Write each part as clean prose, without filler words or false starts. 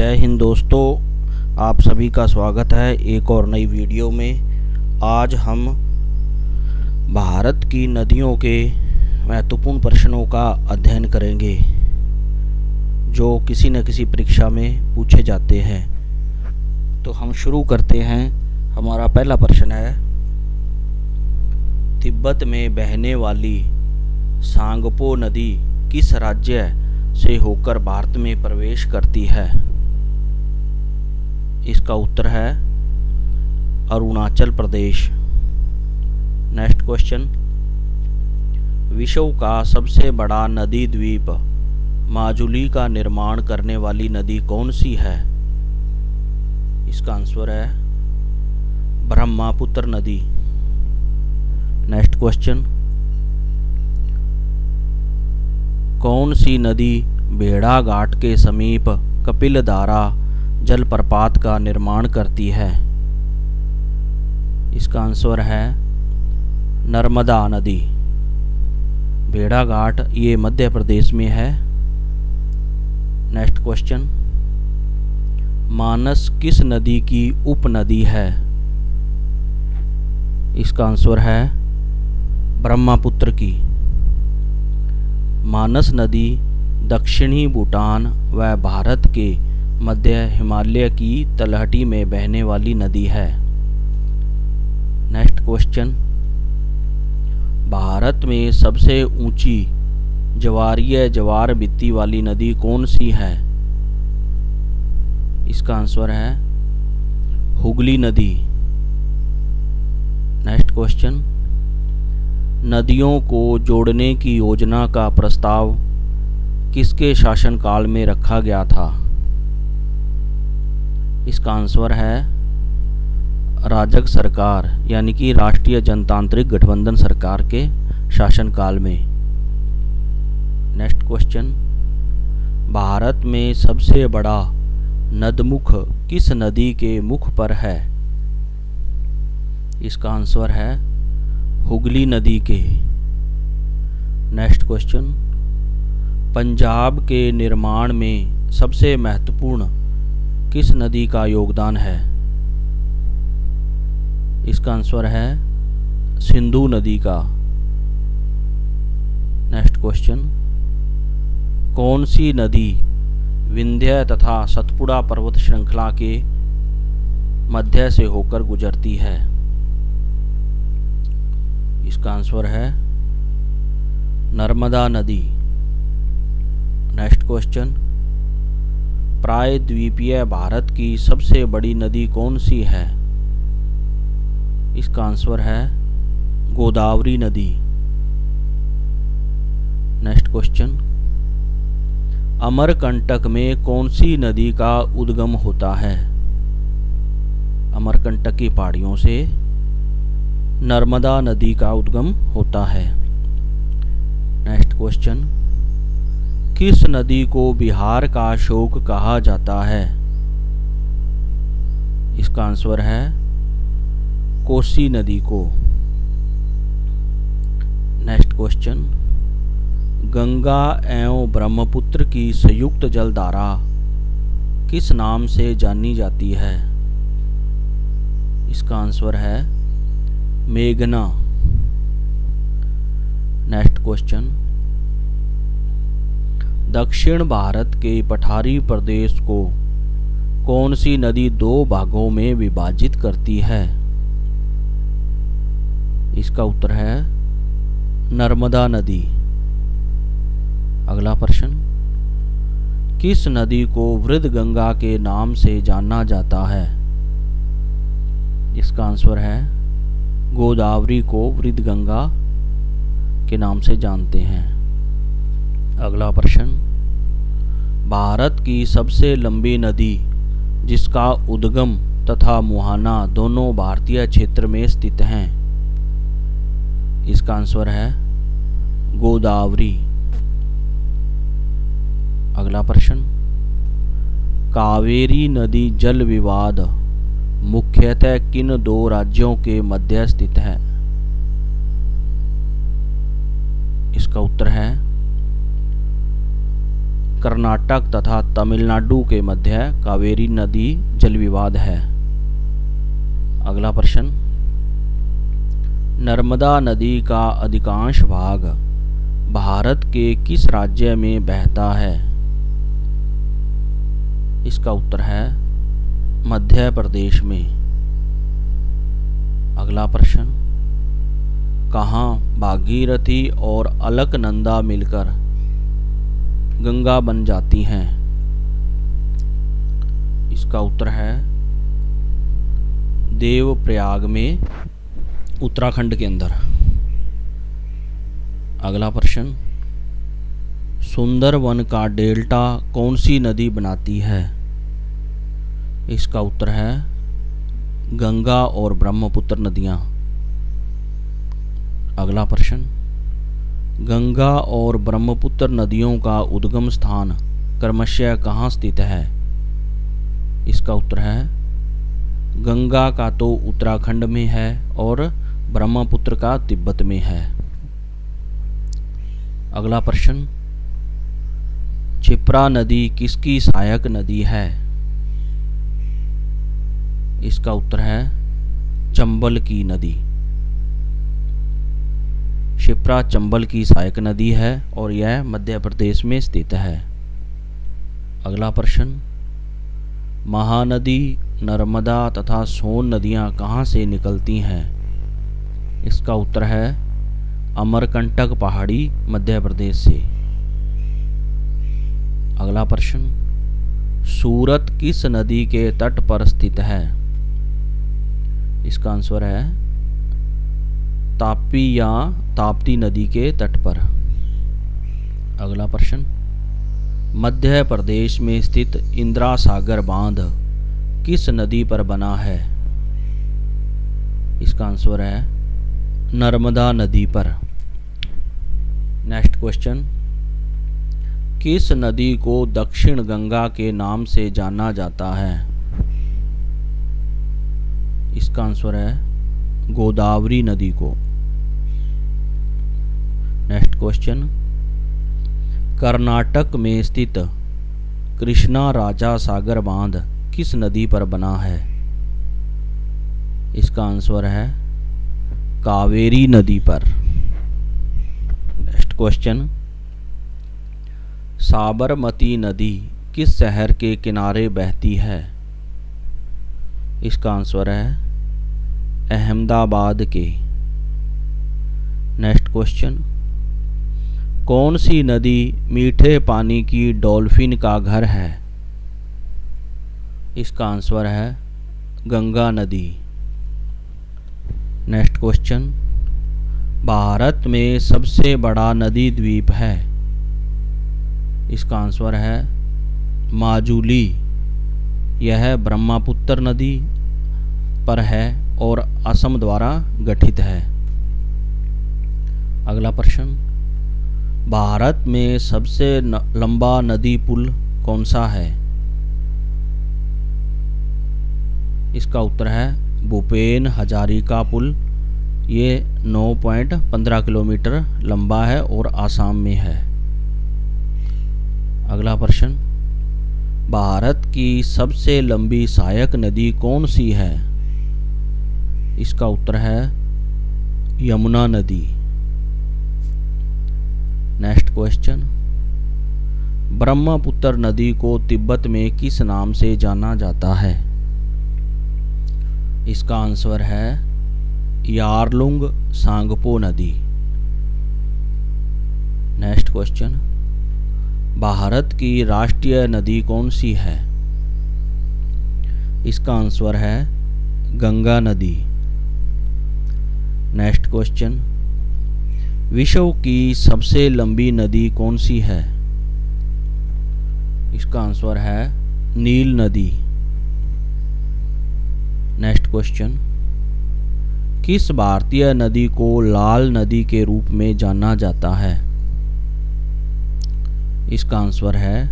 जय हिंद दोस्तों, आप सभी का स्वागत है एक और नई वीडियो में। आज हम भारत की नदियों के महत्वपूर्ण प्रश्नों का अध्ययन करेंगे जो किसी न किसी परीक्षा में पूछे जाते हैं। तो हम शुरू करते हैं। हमारा पहला प्रश्न है, तिब्बत में बहने वाली सांगपो नदी किस राज्य से होकर भारत में प्रवेश करती है? इसका उत्तर है अरुणाचल प्रदेश। नेक्स्ट क्वेश्चन, विश्व का सबसे बड़ा नदी द्वीप माजुली का निर्माण करने वाली नदी कौन सी है? इसका आंसर है ब्रह्मपुत्र नदी। नेक्स्ट क्वेश्चन, कौन सी नदी भेड़ाघाट के समीप कपिलधारा जलप्रपात का निर्माण करती है? इसका आंसर है नर्मदा नदी। भेड़ाघाट ये मध्य प्रदेश में है। नेक्स्ट क्वेश्चन, मानस किस नदी की उपनदी है? इसका आंसर है ब्रह्मपुत्र की। मानस नदी दक्षिणी भूटान व भारत के मध्य हिमालय की तलहटी में बहने वाली नदी है। नेक्स्ट क्वेश्चन, भारत में सबसे ऊंची ज्वारीय ज्वार भित्ति वाली नदी कौन सी है? इसका आंसर है हुगली नदी। नेक्स्ट क्वेश्चन, नदियों को जोड़ने की योजना का प्रस्ताव किसके शासनकाल में रखा गया था? इसका आंसर है राजग सरकार यानी कि राष्ट्रीय जनतांत्रिक गठबंधन सरकार के शासनकाल में। नेक्स्ट क्वेश्चन, भारत में सबसे बड़ा नदमुख किस नदी के मुख पर है? इसका आंसर है हुगली नदी के। नेक्स्ट क्वेश्चन, पंजाब के निर्माण में सबसे महत्वपूर्ण किस नदी का योगदान है? इसका आंसर है सिंधु नदी का। नेक्स्ट क्वेश्चन, कौन सी नदी विंध्य तथा सतपुड़ा पर्वत श्रृंखला के मध्य से होकर गुजरती है? इसका आंसर है नर्मदा नदी। नेक्स्ट क्वेश्चन, प्रायद्वीपीय भारत की सबसे बड़ी नदी कौन सी है? इसका आंसर है गोदावरी नदी। नेक्स्ट क्वेश्चन, अमरकंटक में कौन सी नदी का उद्गम होता है? अमरकंटक की पहाड़ियों से नर्मदा नदी का उद्गम होता है। नेक्स्ट क्वेश्चन, किस नदी को बिहार का अशोक कहा जाता है? इसका आंसर है कोसी नदी को। नेक्स्ट क्वेश्चन, गंगा एवं ब्रह्मपुत्र की संयुक्त जलधारा किस नाम से जानी जाती है? इसका आंसर है मेघना। नेक्स्ट क्वेश्चन, दक्षिण भारत के पठारी प्रदेश को कौन सी नदी दो भागों में विभाजित करती है? इसका उत्तर है नर्मदा नदी। अगला प्रश्न, किस नदी को वृद्ध गंगा के नाम से जाना जाता है? इसका आंसर है गोदावरी को वृद्ध गंगा के नाम से जानते हैं। अगला प्रश्न, भारत की सबसे लंबी नदी जिसका उद्गम तथा मुहाना दोनों भारतीय क्षेत्र में स्थित हैं? इसका आंसर है गोदावरी। अगला प्रश्न, कावेरी नदी जल विवाद मुख्यतः किन दो राज्यों के मध्य स्थित है? इसका उत्तर है कर्नाटक तथा तमिलनाडु के मध्य कावेरी नदी जल विवाद है। अगला प्रश्न, नर्मदा नदी का अधिकांश भाग भारत के किस राज्य में बहता है? इसका उत्तर है मध्य प्रदेश में। अगला प्रश्न, कहाँ भागीरथी और अलकनंदा मिलकर गंगा बन जाती हैं? इसका उत्तर है देवप्रयाग में, उत्तराखंड के अंदर। अगला प्रश्न, सुंदरवन का डेल्टा कौन सी नदी बनाती है? इसका उत्तर है गंगा और ब्रह्मपुत्र नदियां। अगला प्रश्न, गंगा और ब्रह्मपुत्र नदियों का उद्गम स्थान क्रमशः कहाँ स्थित है? इसका उत्तर है गंगा का तो उत्तराखंड में है और ब्रह्मपुत्र का तिब्बत में है। अगला प्रश्न, क्षिप्रा नदी किसकी सहायक नदी है? इसका उत्तर है चंबल की नदी। क्षिप्रा चंबल की सहायक नदी है और यह मध्य प्रदेश में स्थित है। अगला प्रश्न, महानदी नर्मदा तथा सोन नदियां कहाँ से निकलती हैं? इसका उत्तर है अमरकंटक पहाड़ी, मध्य प्रदेश से। अगला प्रश्न, सूरत किस नदी के तट पर स्थित है? इसका आंसर है तापी या ताप्ती नदी के तट पर। अगला प्रश्न, मध्य प्रदेश में स्थित इंदिरा सागर बांध किस नदी पर बना है? इसका आंसर है नर्मदा नदी पर। नेक्स्ट क्वेश्चन, किस नदी को दक्षिण गंगा के नाम से जाना जाता है? इसका आंसर है गोदावरी नदी को। नेक्स्ट क्वेश्चन, कर्नाटक में स्थित कृष्णा राजा सागर बांध किस नदी पर बना है? इसका आंसर है कावेरी नदी पर। नेक्स्ट क्वेश्चन, साबरमती नदी किस शहर के किनारे बहती है? इसका आंसर है अहमदाबाद के। नेक्स्ट क्वेश्चन, कौन सी नदी मीठे पानी की डॉल्फिन का घर है? इसका आंसर है गंगा नदी। नेक्स्ट क्वेश्चन, भारत में सबसे बड़ा नदी द्वीप है? इसका आंसर है माजुली। यह ब्रह्मपुत्र नदी पर है और असम द्वारा गठित है। अगला प्रश्न, भारत में सबसे लंबा नदी पुल कौन सा है? इसका उत्तर है भूपेन हजारिका पुल। ये 9.15 किलोमीटर लंबा है और आसाम में है। अगला प्रश्न, भारत की सबसे लंबी सहायक नदी कौन सी है? इसका उत्तर है यमुना नदी। नेक्स्ट क्वेश्चन, ब्रह्मपुत्र नदी को तिब्बत में किस नाम से जाना जाता है? इसका आंसर है यारलुंग सांगपो नदी। नेक्स्ट क्वेश्चन, भारत की राष्ट्रीय नदी कौन सी है? इसका आंसर है गंगा नदी। नेक्स्ट क्वेश्चन, विश्व की सबसे लंबी नदी कौन सी है? इसका आंसर है नील नदी। नेक्स्ट क्वेश्चन, किस भारतीय नदी को लाल नदी के रूप में जाना जाता है? इसका आंसर है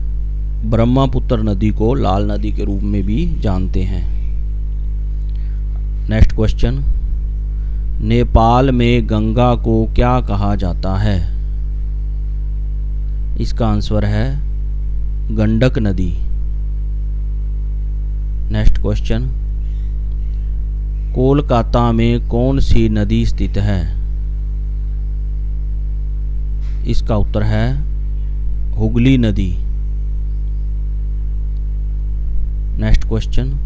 ब्रह्मपुत्र नदी को लाल नदी के रूप में भी जानते हैं। नेक्स्ट क्वेश्चन, नेपाल में गंगा को क्या कहा जाता है? इसका आंसर है गंडक नदी। नेक्स्ट क्वेश्चन, कोलकाता में कौन सी नदी स्थित है? इसका उत्तर है हुगली नदी। नेक्स्ट क्वेश्चन,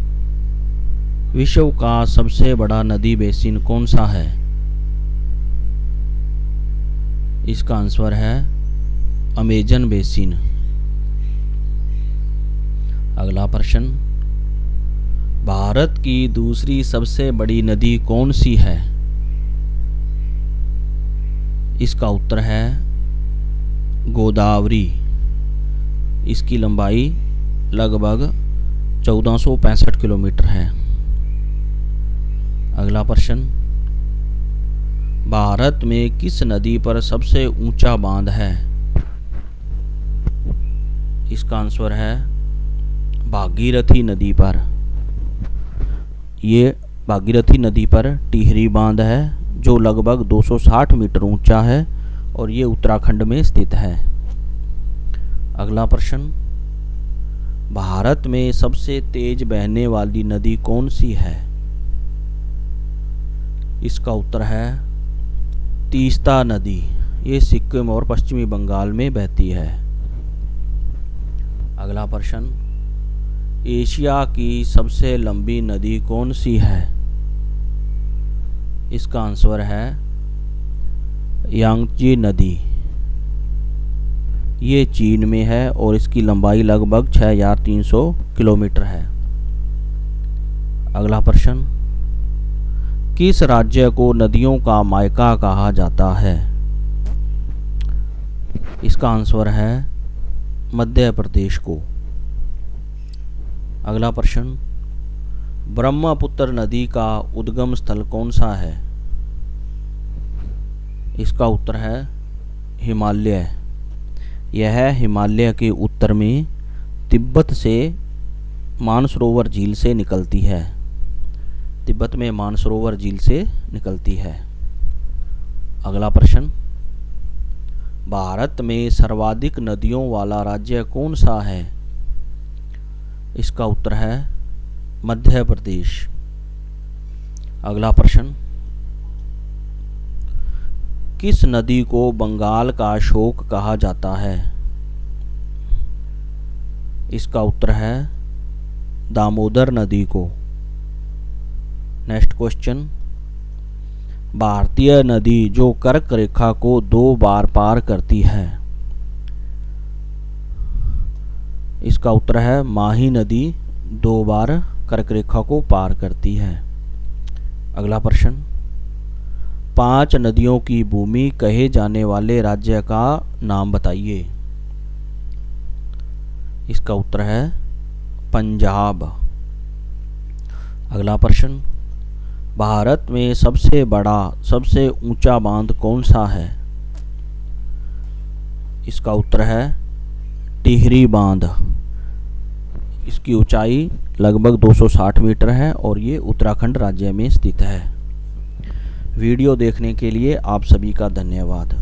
विश्व का सबसे बड़ा नदी बेसिन कौन सा है? इसका आंसर है अमेजन बेसिन। अगला प्रश्न, भारत की दूसरी सबसे बड़ी नदी कौन सी है? इसका उत्तर है गोदावरी। इसकी लंबाई लगभग 1465 किलोमीटर है। अगला प्रश्न, भारत में किस नदी पर सबसे ऊंचा बांध है? इसका आंसर है भागीरथी नदी पर। ये भागीरथी नदी पर टिहरी बांध है जो लगभग 260 मीटर ऊंचा है और ये उत्तराखंड में स्थित है। अगला प्रश्न, भारत में सबसे तेज बहने वाली नदी कौन सी है? इसका उत्तर है तीस्ता नदी। ये सिक्किम और पश्चिमी बंगाल में बहती है। अगला प्रश्न, एशिया की सबसे लंबी नदी कौन सी है? इसका आंसर है यांगची नदी। ये चीन में है और इसकी लंबाई लगभग 6300 किलोमीटर है। अगला प्रश्न, किस राज्य को नदियों का मायका कहा जाता है? इसका आंसर है मध्य प्रदेश को। अगला प्रश्न, ब्रह्मपुत्र नदी का उद्गम स्थल कौन सा है? इसका उत्तर है हिमालय। यह हिमालय के उत्तर में तिब्बत से मानसरोवर झील से निकलती है। तिब्बत में मानसरोवर झील से निकलती है। अगला प्रश्न, भारत में सर्वाधिक नदियों वाला राज्य कौन सा है? इसका उत्तर है मध्य प्रदेश। अगला प्रश्न, किस नदी को बंगाल का अशोक कहा जाता है? इसका उत्तर है दामोदर नदी को। नेक्स्ट क्वेश्चन, भारतीय नदी जो कर्क रेखा को 2 बार पार करती है। इसका उत्तर है माही नदी 2 बार कर्क रेखा को पार करती है। अगला प्रश्न, 5 नदियों की भूमि कहे जाने वाले राज्य का नाम बताइए। इसका उत्तर है पंजाब। अगला प्रश्न, भारत में सबसे बड़ा सबसे ऊंचा बांध कौन सा है? इसका उत्तर है टिहरी बांध। इसकी ऊंचाई लगभग 260 मीटर है और ये उत्तराखंड राज्य में स्थित है। वीडियो देखने के लिए आप सभी का धन्यवाद।